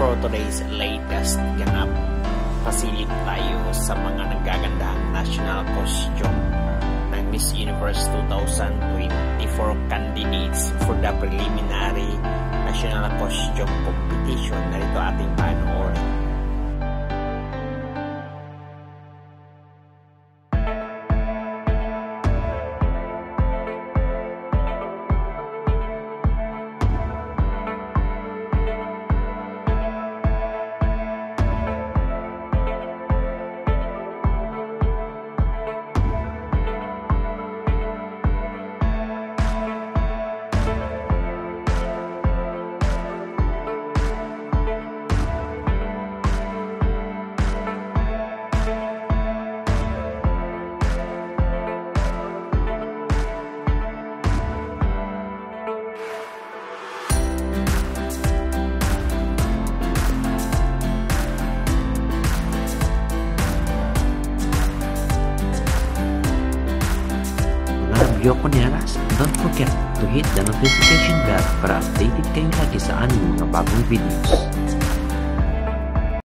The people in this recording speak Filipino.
for today's latest ganap. Pasilip tayo sa mga nagagandahang national costume ng Miss Universe 2024 candidates for the preliminary national costume competition. Narito ating panoorin. Video ko niyaras, don't forget to hit the notification bell para updated kayo lagi sa aming mga bagong videos.